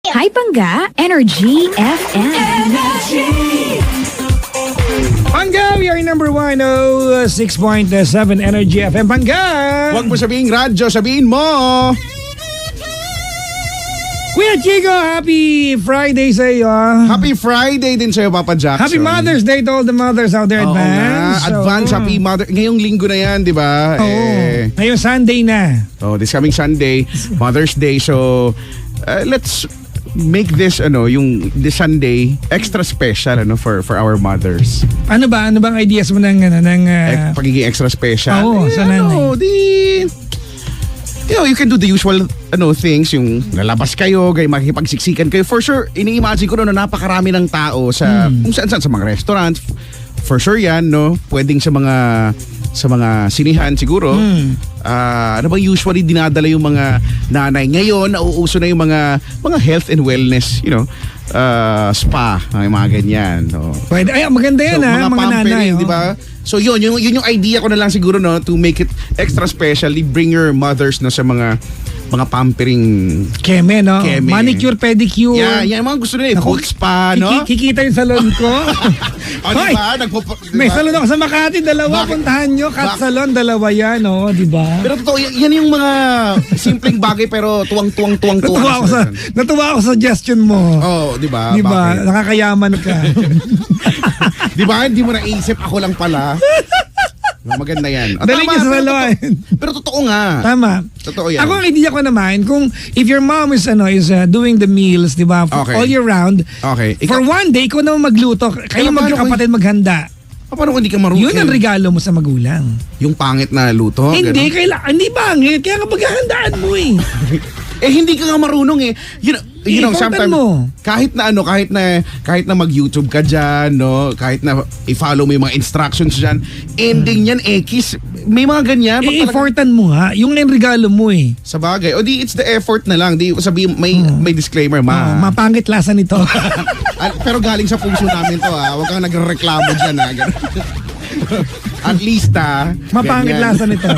Hi Pangga, Energy FM. Pangga, we are number 106.7 Energy FM. Pangga! Huwag mo sabihin radyo, sabihin mo! Kuya Chico, happy Friday sa iyo. Happy Friday din sa'yo, Papa Jackson. Happy Mother's Day to all the mothers out there. Oo Advance. nga, advance happy mother. Ngayong linggo na yan, di ba? Oo. Ngayong Sunday na. This coming Sunday, Mother's Day. So, let's make this this Sunday extra special for our mothers. Ano bang ideas mo ng Pagiging extra special. Oo, sa nanay. You can do the usual things, yung lalabas kayo, makikipagsiksikan kayo. For sure, ini-imagine ko na napakarami ng tao sa kung saan-saan, sa mga restaurants. For sure yan, pwedeng sa mga sinihan siguro. Ano ba usually dinadala yung mga nanay ngayon? Nauuso na yung mga health and wellness, spa, mga ganyan. Pwede. Ay, maganda yan, mga mga nanay. pampering, di ba? So yun yung idea ko na lang siguro to make it extra special. Bring your mothers sa mga pampering. Keme, no? Keme. Manicure, pedicure. Yan mga gusto nila. Foot spa, no? Kikita yung salon ko. Diba? May salon ako sa Makati, dalawa. Puntahan nyo. Cat salon, dalawa yan, diba? Pero totoo, yan yung mga simpleng bagay pero tuwang. Natuwa ako sa suggestion mo. Oh, di ba? Diba? Nakakayaman ka. Di ba? Hindi mo naisip, ako lang pala. Maganda yan. Dali niya sa salon. Pero totoo nga. Tama. Totoo yan. Ako ang idea ko naman, kung if your mom is doing the meals, di ba, Okay. all year round, Okay. for one day, ikaw naman magluto. Kayo magkakapatid maghanda. Paano kung hindi ka marunong? Yun ang regalo mo sa magulang. Yung pangit na luto? Hindi, ganun? hindi bangit. Kaya ka maghahandaan mo eh. Hindi ka nga marunong eh. Important mo. Kahit na mag-YouTube ka diyan, kahit na i-follow mo yung mga instructions diyan, ending niyan X, may mga ganyan. Effortan mo nga, yung regalo mo eh. Sa bagay. O di it's the effort na lang. Di sabi may disclaimer Mapangit lasa nito. Pero galing sa puso namin to Huwag kang nagrereklamo diyan At least Mapangit ganyan. lasa nito.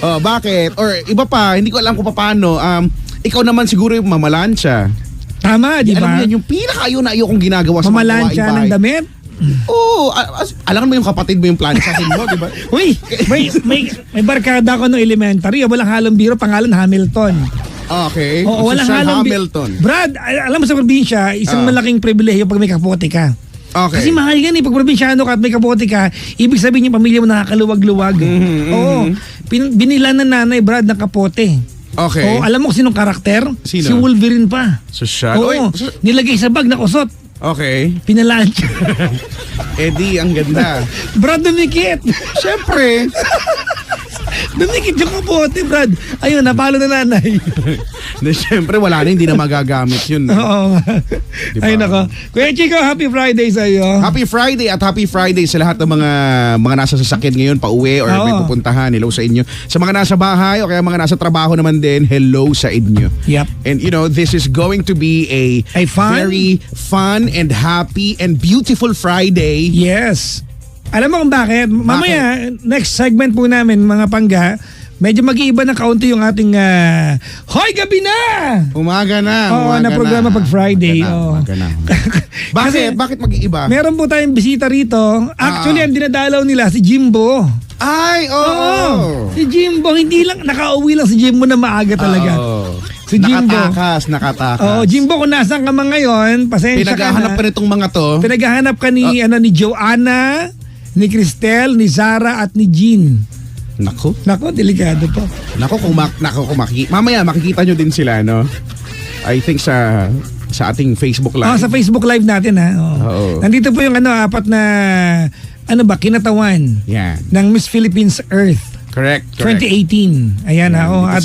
Bakit? Or iba pa, hindi ko alam kung paano. Ikaw naman siguro yung mamalansya. Tama, di Alam mo ba? yan, yung pinaka-ayaw na ayaw kong ginagawa sa mga Mamalansya ng bahay. damit. Oo. Alam mo yung kapatid mo yung plansahin mo, di ba? Uy, may barkada ko nung elementary. Walang halong biro, pangalan Hamilton. Okay. Oo, walang Sir halong Hamilton. Brad, alam mo sa probinsya, isang malaking pribilehiyo pag may kapote ka. Okay. Kasi mahal yan pag probinsyano ka at may kapote ka, ibig sabihin yung pamilya mo nakakaluwag-luwag. Oo. Binilan ng nanay, Brad, ng kapote. Okay. Oo, alam mo kung sinong karakter? Sino? Si Wolverine pa. Sosyal. Oo, nilagay sa bag na kusot. Okay. Pinalaan siya. Eddie, ang ganda. Brad, dumikit. Siyempre. Dumikit yung kapote, Brad. Ayun, napalo na nanay. Siyempre, wala na, hindi na magagamit yun. Oo. Diba? Ayun ako. Kuya Chico, happy Friday sa iyo. Happy Friday at happy Friday sa lahat ng mga nasa sasakyan ngayon, pauwi or may pupuntahan. Hello sa inyo. Sa mga nasa bahay o kaya mga nasa trabaho naman din, hello sa inyo. Yep. And this is going to be a very fun and happy and beautiful Friday. Yes. Alam mo kung bakit? Mamaya, next segment po namin, mga Pangga, medyo mag-iiba ng kaunti yung ating Hoy, gabi na! Umaga na. Oo, na programa pag Friday. Umaga na. Bakit mag-iiba? Meron po tayong bisita rito. Actually, ang dinadalaw nila si Jimbo. Ay, oo. Si Jimbo, hindi lang, nakauwi lang si Jimbo na maaga talaga. Si Jimbo. Nakatakas. Oh, Jimbo, kung nasaan ka man ngayon, pasensya ka na. Pinaghahanap pa nitong mga to. Pinaghahanap ka ni Joanna, ni Cristel, ni Zara at ni Jean. Naku, delikado po. Mamaya makikita nyo din sila, no? I think sa ating Facebook Live. Sa Facebook Live natin, ha. Oo. Nandito po yung apat na kinatawan ng Miss Philippines Earth. Correct. 2018. Ayan, at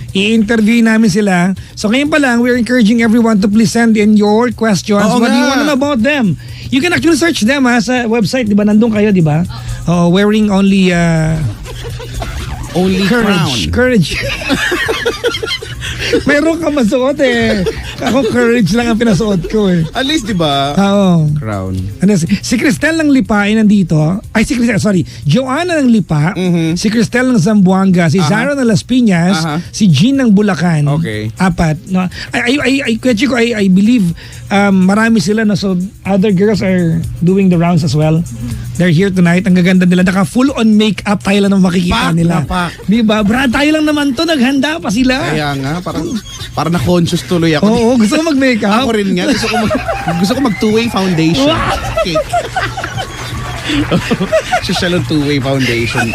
i-interview namin sila. So ngayon pa lang, we're encouraging everyone to please send in your questions. What do you want to know about them? You can actually search them sa website, di ba? Nandun kayo, di ba? Wearing only Only courage. crown. Meron ka masuot eh. Ako courage lang ang pinasuot ko eh. At least, di ba? Oo. Crown. Ano, si Cristel ng Lipa ay nandito. Ay, si Cristel, sorry. Joanna ng Lipa, si Cristel ng Zamboanga, si Zara ng Las Piñas, si Jean ng Bulacan. Okay. 4. No? I believe marami sila. No? So, other girls are doing the rounds as well. They're here tonight. Ang gaganda nila. Naka full on makeup tayo lang ang makikita Pak nila. na pak. Diba? Brad, tayo lang naman to. Naghanda pa sila. Kaya nga, parang na-conscious tuloy ako. Oo, gusto ko mag-makeup. Ako rin nga. Gusto ko mag two-way foundation. Okay. Social on two-way foundation.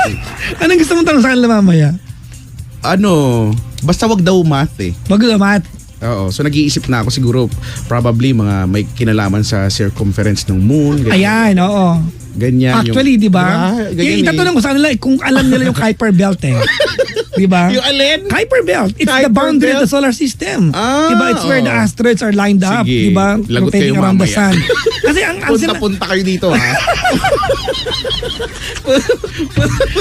Anong gusto mong tanong sa kanila mamaya? Ano, basta wag daw math eh. Mag-umat. Oo, so nag-iisip na ako siguro probably mga may kinalaman sa circumference ng moon. Ganyan. Ayan, oo. Ganyan. Actually, di ba? Ganyan Itatanong ko sa kanila kung alam nila yung Kuiper Belt eh. Di ba? Yung alin? Kuiper Belt. It's the Kuiper boundary of Belt? the solar system. Ah, Di ba? It's where the oo. asteroids are lined up. Sige, Di ba? lagot Rotating kayo around the mamaya. sun. Kasi ang Punta-punta kayo dito ha.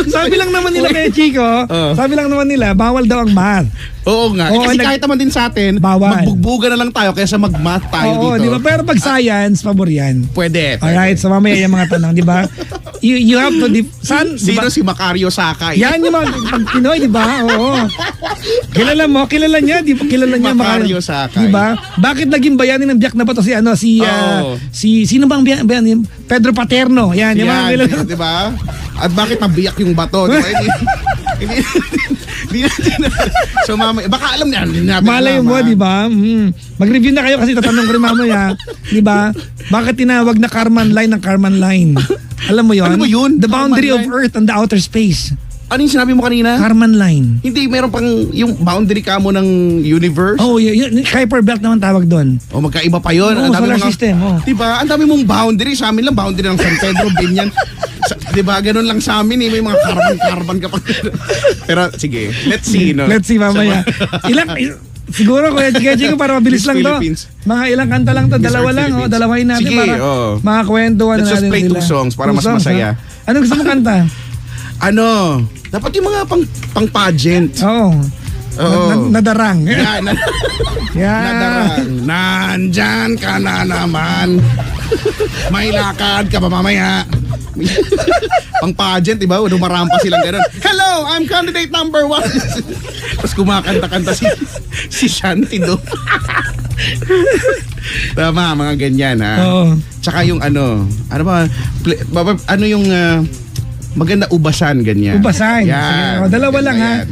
sabi lang naman nila kay Chico, sabi lang naman nila, bawal daw ang math. Oo nga. Oo, Kasi kahit naman din sa atin, Bawal. magbugbuga na lang tayo kaysa mag-math tayo Oo, dito. di ba? Pero pag science, pabor yan. Pwede. Alright, so mamaya yung mga tanong, di ba? You have to, di Sino ba? si Macario Sakay? Yan yung mga pag Pinoy, di ba? Oo. Kilala niya, di ba? Kilala niya Macario Sakay. Di ba? Bakit naging bayani ng biyak na ba to Oo. sino bang bayani? Pedro Paterno. Yan, yung mga kilala. Yan, di ba? At bakit nabiyak yung bato? Di ba? Hindi natin so mamaya, baka alam niya, hindi natin Malay mo, alam, di ba? Mag-review na kayo kasi tatanong ko rin mamaya. Di ba? Bakit tinawag na Karman Line ng Karman Line? Alam mo yon? Ano mo yun? The boundary Karman of Line? Earth and the outer space. Ano yung sinabi mo kanina? Karman Line. Hindi, meron pang yung boundary ka mo ng universe. Oh, yun, Kuiper Belt naman tawag doon. O magkaiba pa yun. Oo, Ang dami solar mga- system, oh. Diba? Ang dami mong boundary. Sa amin lang, boundary ng San Pedro, Binyan. Diba? Ganun lang sa amin eh. May mga carbon ka pa. Pero sige, let's see. No? Let's see mamaya. Siguro Kuya Chico para mabilis Miss lang to. Philippines. Mga ilang kanta lang to, Miss dalawa Earth lang, Philippines. dalawahin natin Sige, para oo. makakwentuhan Let's natin just play sila. 2 songs para mas Two masaya. ha? Anong gusto mo kanta? Ano? Dapat yung mga pang pageant. Oo. Oo. Nadarang. Yan. Yan. Nadarang. Nandyan ka na naman. May lakad ka pa mamaya. Pang pageant, diba? Dumarampa silang gano'n. Hello, I'm candidate number 1. Tapos kumakanta-kanta si Shanti do. Tama, mga ganyan ha. Oo. Tsaka yung ano ba, ano yung maganda ubasan, ganyan. Ubasan. Yan. Sige, dalawa lang, ha? Yan.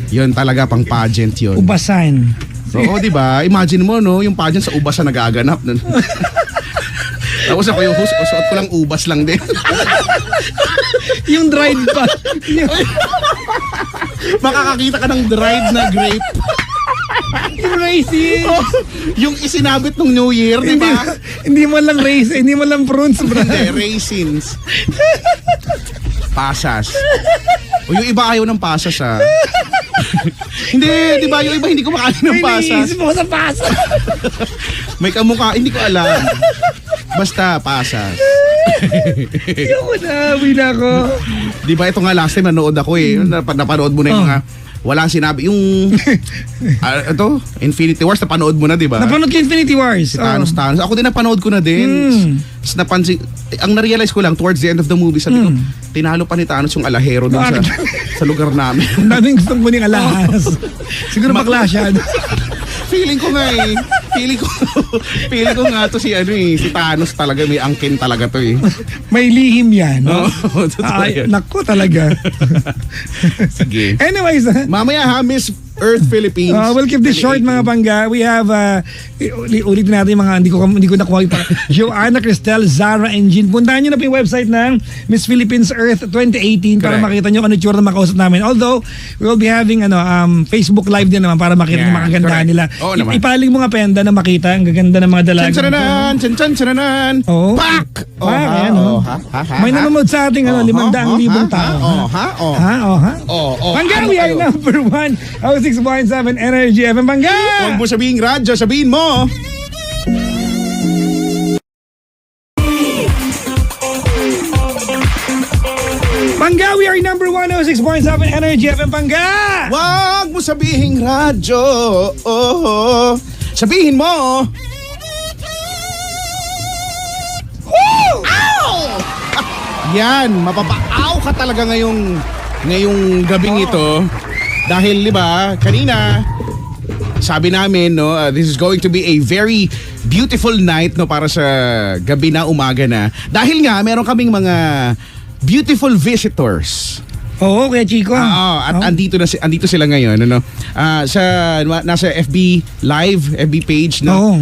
Yun talaga pang pageant yun. Ubasan. Oo, di ba? Imagine mo, no, yung pageant sa ubasan nagaganap. Tapos ako yung host, suot ko lang ubas lang din. Yung dried pa. Makakakita ka ng dried na grape. Yung raisin. Yung isinabit ng New Year, di Hindi, ba? hindi mo lang raisin, hindi mo lang prunes, bro. Hindi, raisins. Pasas. O yung iba ayaw ng pasas, ha? Hindi, di ba? Yung iba hindi kumakain ng May pasas. naisip ako sa pasas. May kamukha, hindi ko alam. Basta, pasas. Yung na ko. Di ba ito nga last time nanood ako eh. Napanood mo na yung mga walang sinabi. Yung ito, Infinity Wars, napanood mo na, di ba? Napanood ko Infinity Wars. Si Thanos. Ako din napanood ko na din. Tapos napansin, ang na-realize ko lang towards the end of the movie, sabi ko, tinalo pa ni Thanos yung alahero dun sa lugar namin. Ang daming gustong kuning alahas. Siguro bakla siya. Feeling ko nga eh. Feeling ko nga to si Thanos talaga, may angkin talaga to eh. May lihim yan. No? Oo, totoo yan. Naku talaga. Sige. Anyways, Mamaya ha, Miss Earth Philippines. we'll keep this short mga bangga. We have, ulitin natin yung mga, hindi ko nakuha pa. Joanna, Cristel, Zara, and Jean. Puntahan nyo na po yung website ng Miss Philippines Earth 2018 para Correct. makita nyo kung ano tsura na makausap namin. Although, we will be having Facebook Live din naman para makita Yeah, yung mga kagandahan correct. nila. Oo naman. Ipaling mo nga penda na makita ang gaganda ng mga dalaga. Chan-chananan! Oo. Pak! Ayan, oh, oh. ha? May nanonood sa ating 500,000 tao. Ha? Bangga, we are number 1. 6.7 Energy FM Bangga! Huwag mo sabihin radyo, sabihin mo. Bangga, we are number 106.7 Energy FM Bangga! Huwag mo sabihin radyo. Sabihin mo. Ow! Yan, mapapaaw ka talaga ngayong gabing ito. Dahil, di ba, kanina, sabi namin, no, this is going to be a very beautiful night, no, para sa gabi na, umaga na. Dahil nga, meron kaming mga beautiful visitors. Oo, Kuya Chico. At andito sila ngayon, ano? Nasa FB Live, FB page, no?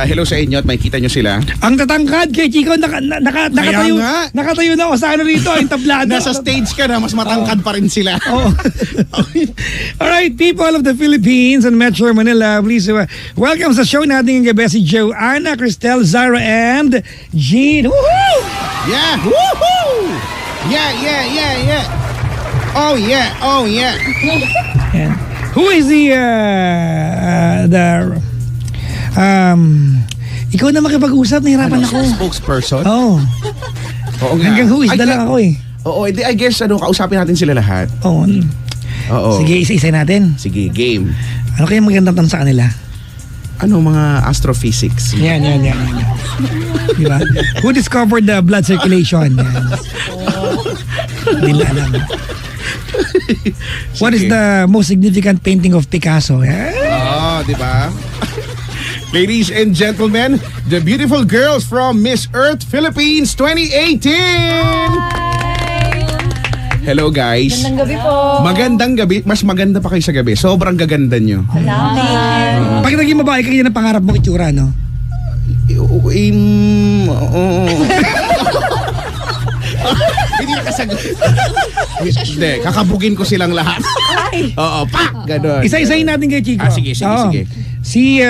Hello sa inyo at makikita nyo sila. Ang tatangkad, Kuya Chico, nakatayo, nga. nakatayo na ako sa ano rito, yung tablado. Nasa stage ka na, mas matangkad pa rin sila. Oh. Alright, people of the Philippines and Metro Manila, please welcome sa show natin ng gabi si Joanna, Cristel, Zara, and Jean. Woohoo! Yeah! Woohoo! Yeah. Oh yeah. And who is the ikaw na makipag-usap, nahirapan ako. Spokesperson? Oo. Oo nga. Hanggang who is na lang ako eh. Oo, hindi, I guess, kausapin natin sila lahat. Oo. Oo. Sige, isa-isa natin. Sige, game. Ano kaya magandang tanong sa kanila? Mga astrophysics? Yan. Diba? Who discovered the blood circulation? Yan. Hindi nila alam. What is the most significant painting of Picasso? Di ba? Ladies and gentlemen, the beautiful girls from Miss Earth Philippines 2018! Hello guys. Magandang gabi po. Magandang gabi. Mas maganda pa kayo sa gabi. Sobrang gaganda nyo. Pag naging babae kayo na pangarap mong itsura, no? Hindi nakasagot. Hindi, kakabugin ko silang lahat. Oo, pak! Ganon. Isa-isahin natin kay Chico. Sige. Oo. Si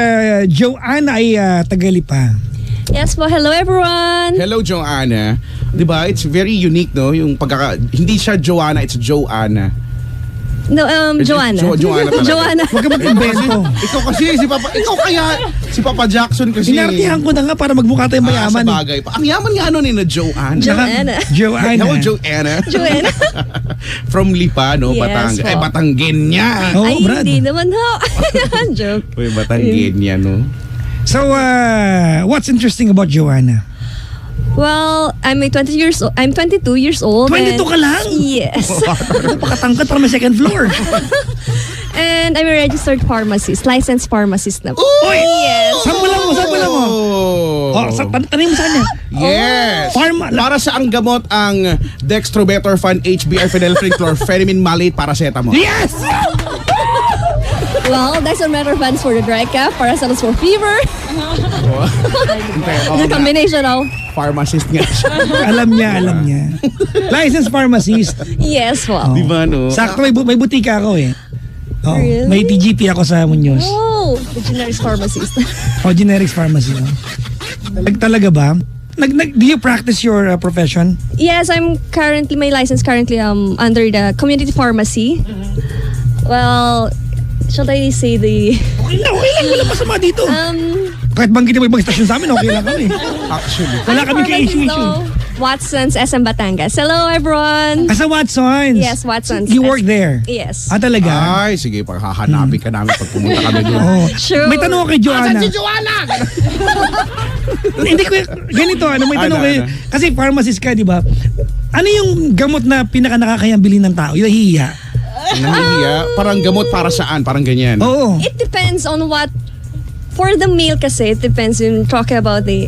Joanna ay tagalipa. Yes po, hello everyone. Hello, Joanna. Diba, it's very unique, no? Yung hindi siya Joanna, it's Joanna. No, Joanna. Joanna talaga. Joanna. Huwag ka mag-invento. Ikaw kasi, si Papa Jackson kasi. Inartihan ko na nga para magmukha tayong mayaman. Sa bagay. Ang yaman nga ni na Joanna. Joanna. Joanna. Hello, Joanna. Joanna. From Lipa, no? Yes, Batangas. po. Ay, Batanggen niya. Oh, Ay, Brad. hindi naman ho. Joke. Uy, Batanggen niya, no? So, what's interesting about Joanna? Well, I'm 22 years old. 22 ka lang? Yes. Napakatangkad para may second floor. And I'm a registered pharmacist, licensed pharmacist na po. Uy! Yes. Sampulan mo. Tanong mo sa kanya. Yes! Para sa ang gamot ang Dextrobetterfan HBr Phenylephrine Chlorpheniramine Maleate Paracetamol. Yes! Well, Dextromethorphan for the dry cough, Paracetamol for fever. The combination of. Pharmacist nga siya. Alam niya. Licensed pharmacist. Yes po. Di ba, no? Sakto, may butika ako eh. Oh, Really? may TGP ako sa Muñoz. Oh, the generic pharmacist. Generics pharmacy. No? Talaga ba? Do you practice your profession? Yes, my license currently under the community pharmacy. Well, shall I say the Okay lang. Wala masama dito. Kahit banggitin mo ibang stasyon sa amin, okay lang kami. Actually. Wala kami ka-issue. Watson's SM Batangas. Hello everyone. Sa Watson's? Yes, Watson's. You work there? Yes. Talaga? Ay, sige, hahanapin ka namin pag pumunta kami doon. Oh. Sure. May tanong ako kay Joanna. Asan si Joanna? Hindi ko, ganito, may tanong kayo. Kasi pharmacist ka, di ba? Ano yung gamot na pinaka nakakayang bilhin ng tao? Yung nahihiya? Nahihiya? Parang gamot para saan? Parang ganyan. Oo. It depends on what. For the male kasi, it depends in talking about the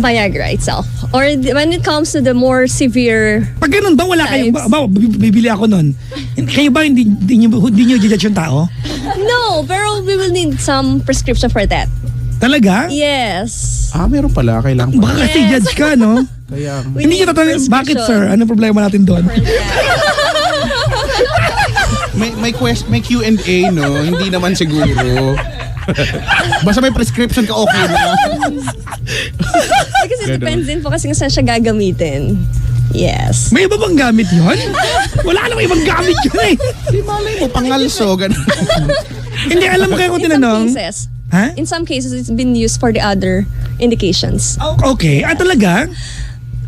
Viagra itself. Or when it comes to the more severe. Pag ganun ba, wala kayo, bibili ako nun. Kayo ba, hindi nyo judge yung tao? No, pero we will need some prescription for that. Talaga? Yes. Meron pala. Kailangan pala. Baka kasi judge ka, no? Kaya, We Hindi need nyo tatanungin, bakit sir? Anong problema natin doon? may Q&A, no? Hindi naman siguro. Basta may prescription ka, okay na. Because it depends din po kasi kung saan siya gagamitin. Yes. May iba bang gamit yun? Wala namang ibang gamit yun eh. Di malay mo, pangalso, ganun. Hindi, alam mo kaya kung In some tinanong. cases. Ha? In some cases, it's been used for the other indications. Okay. Talaga?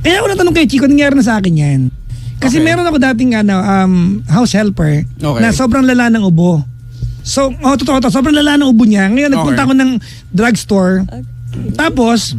Kaya ako natanong kay Chico, nangyari na sa akin yan. Kasi Okay. meron ako dating house helper Okay. na sobrang lala ng ubo. So, totoo to. Sobrang lala ng ubo niya. Ngayon, nagpunta Okay. ako ng drugstore. Tapos,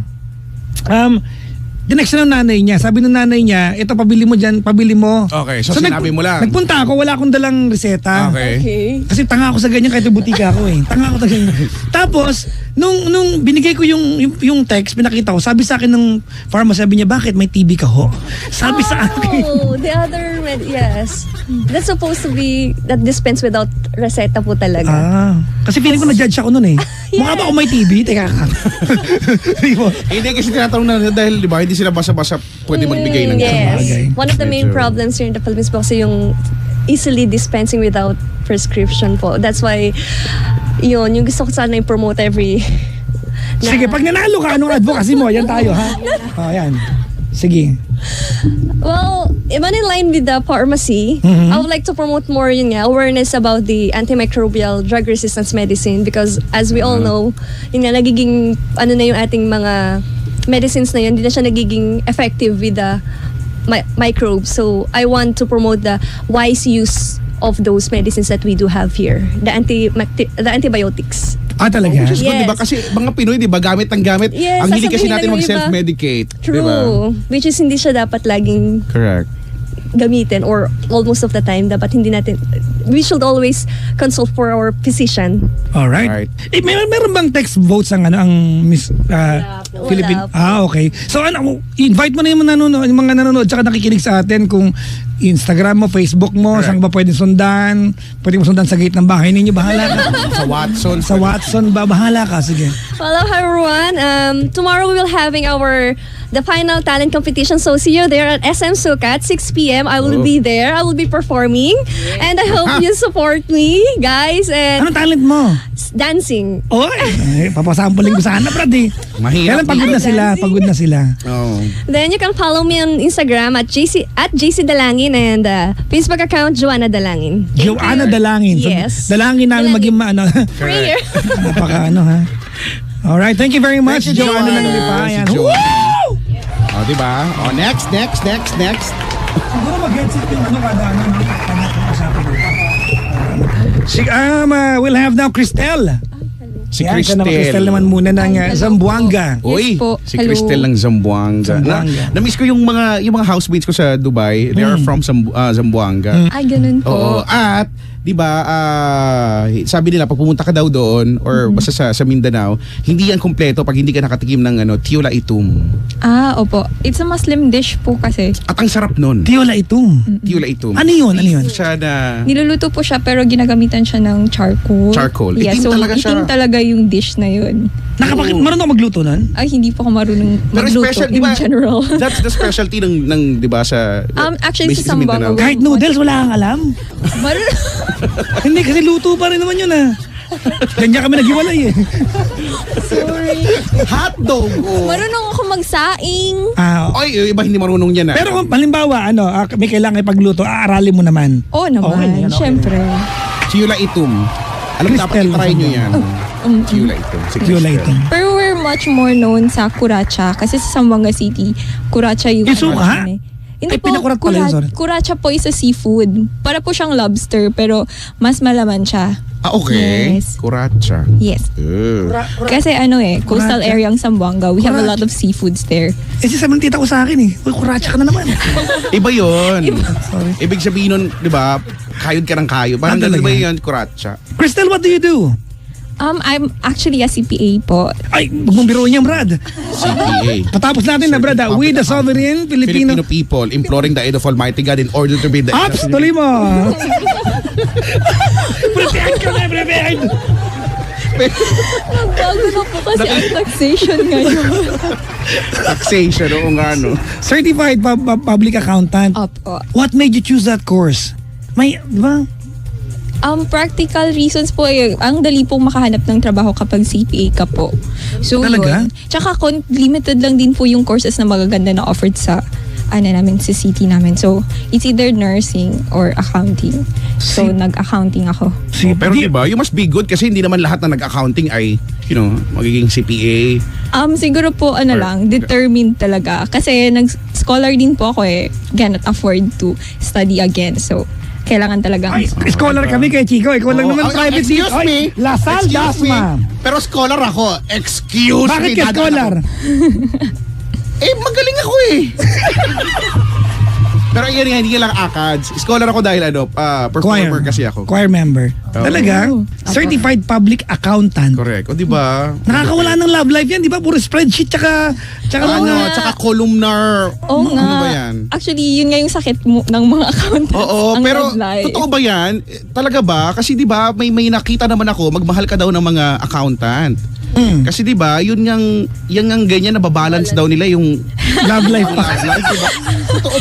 dinext ng nanay niya. Sabi ng nanay niya, ito pabili mo dyan, pabili mo. Okay, so sinabi mo lang. Nagpunta ako, wala akong dalang reseta. Okay. Okay. Kasi tanga ako sa ganyan kahit yung butika ako eh. Tanga ako sa ganyan. Tapos, nung binigay ko yung text, pinakita ko, sabi sa akin ng pharmacy, sabi niya, bakit may TB ka ho? Sabi sa akin. Oh, the other yes. That's supposed to be that dispense without reseta po talaga. Kasi feeling ko na-judge ako nun eh. Mukha ba ako may TB? Teka ka. Di ba? Hindi kasi tinatanong na dahil di ba hindi sila basa-basa pwede magbigay ng Yes. bagay. One of the main Medyo- problems here in the Philippines po kasi yung easily dispensing without prescription po. That's why yung gusto ko sana i-promote every Sige, pag nanalo ka, anong advocacy mo? Yan tayo, ha? Yan. Sige. Well, even in line with the pharmacy, I would like to promote more awareness about the antimicrobial drug resistance medicine because as we all know, nagiging na yung ating mga medicines na yun, hindi na siya nagiging effective with the microbes. So I want to promote the wise use of those medicines that we do have here, the antibiotics. Talaga? Which is good, Yes. di ba? Kasi mga Pinoy, di ba, gamit ng gamit. Yes, Ang hilig kasi sasabihin natin ng iba. mag-self-medicate. True. Di ba? Which is hindi siya dapat laging Correct. gamitin or almost of the time dapat hindi natin, we should always consult for our physician. Alright. Right. Meron bang text votes ang Miss Philippine? Wala po. Okay. So invite mo na yung mga nanonood tsaka nakikinig sa atin kung Instagram mo, Facebook mo, Correct. saan ba pwede sundan? Pwede mo sundan sa gate ng bahay ninyo, bahala ka. Sa Watson. Sa Watson ba, bahala ka. Sige. Hello everyone. Tomorrow we will having the final talent competition. So see you there at SM Sukat 6 p.m. I will Oh. be there. I will be performing and I hope you support me, guys, and Anong talent mo? dancing. Oy, papasampling ko sana, Brad eh. Mahirap. Kailan pagod na sila, pagod na sila. Oh. Then you can follow me on Instagram at JC Dalangin and Facebook account Joanna Dalangin. Joanna Dalangin. So, Yes. dalangin namin maging Prayer. napaka ha. Alright, thank you very much, Thank you, Joanna Joanna. Langlipa. Si Ayan. Joanna. Woo! Oh, di ba? Oh, next. Siguro mag-headset yung kada we'll have now Cristel. Si Yan, siya naman, Cristel. Cristel naman muna ng Hello Zamboanga. po. Uy, Yes po. si Hello. Cristel ng Zamboanga. Zamboanga. Na-miss ko yung mga housemates ko sa Dubai. They are from Zamboanga. Ay, ganun po. Oo. At, di ba, sabi nila, pag pumunta ka daw doon, or basta sa Mindanao, hindi yan kompleto pag hindi ka nakatikim ng tiola itum. Opo. It's a Muslim dish po kasi. At ang sarap nun. Tiola itum. Tiola itum. Ano yun? Ano yun? Siya na... Niluluto po siya pero ginagamitan siya ng charcoal. Charcoal. Yeah, Itim so talaga siya. itim talaga yung dish na yun. Marunong ako magluto nun? Ay, hindi po ako marunong Pero magluto special, di in ba? general. That's the specialty ng di ba, sa... Actually, based sa Zamboanga, Mindanao. Kahit noodles, wala kang alam? Marunong. Hindi, kasi luto pa rin naman yun Ganyan kami naghiwalay eh. Sorry. Hotdog! Oh. Marunong ako magsaing. Oy, yung iba hindi marunong yan. Pero kung halimbawa, may kailangan ipagluto, aaralin mo naman. Oo naman. Okay, yan, okay. Siyempre. Tiola itum. Alam mo, dapat Cristel. i-try nyo yan. Tiola itum. Si Tiola Cristel. itum. Pero we're much more known sa Curacha kasi sa Zamboanga City, Curacha yung Yung suka? ano, Hindi Ay, po, pinakurat pala yun, sorry. Curacha po is a seafood. Para po siyang lobster pero mas malaman siya. Okay. Yes. Kuracha. Yes. Kasi coastal Curacha. area ang Zamboanga. We have a lot Curacha. of seafoods there. Sabi ng tita ko sa akin eh. Uy, kuratsa ka na naman. Iba yun. Sorry. Ibig sabihin nun, di ba, kayod ka ng kayo. Parang talaga? ganun ba yun, kuracha? Crystal, what do you do? I'm actually a CPA po. Ay, huwag mong biruin yan, Brad. CPA. Patapos natin na, Brad. We the sovereign Filipino. Filipino people imploring the aid of Almighty God in order to be the... Ops, tuloy mo. Prepared ka na, prepared. Nagbago na po kasi ang taxation ngayon. Taxation, oo nga, no? Certified public accountant. Opo. What made you choose that course? May, di ba? Practical reasons po, ang dali pong makahanap ng trabaho kapag CPA ka po. So, Talaga? yun. Tsaka limited lang din po yung courses na magaganda na offered sa sa city namin. So, it's either nursing or accounting. So, nag-accounting ako. Pero di ba, you must be good kasi hindi naman lahat na nag-accounting ay, magiging CPA. Siguro po, lang, determined talaga. Kasi nag-scholar din po ako cannot afford to study again. So, kailangan talaga. Ay, scholar kami kay Chico. Ikaw lang Oo. naman Ay, private excuse dito. me. Ay, Lasal Excuse me. Dasma. Pero scholar ako. Excuse Bakit me. ka dadaan scholar? ako. Magaling ako eh. Pero yan nga, hindi lang ACADS. Scholar ako dahil performer kasi ako. Choir member. Talaga? Certified Public Accountant. Correct. O di ba? Nakakawala ng love life yan, di ba? Puro spreadsheet tsaka Tsaka columnar. Oo nga. Ano ba yan? Actually, yun nga yung sakit ng mga accountants. Oo, ang pero love life. totoo ba yan? Talaga ba? Kasi di ba may nakita naman ako, magmahal ka daw ng mga accountant. Kasi di ba, yun yung ganyan na babalance daw nila yung love life pa. love life, diba? Totoo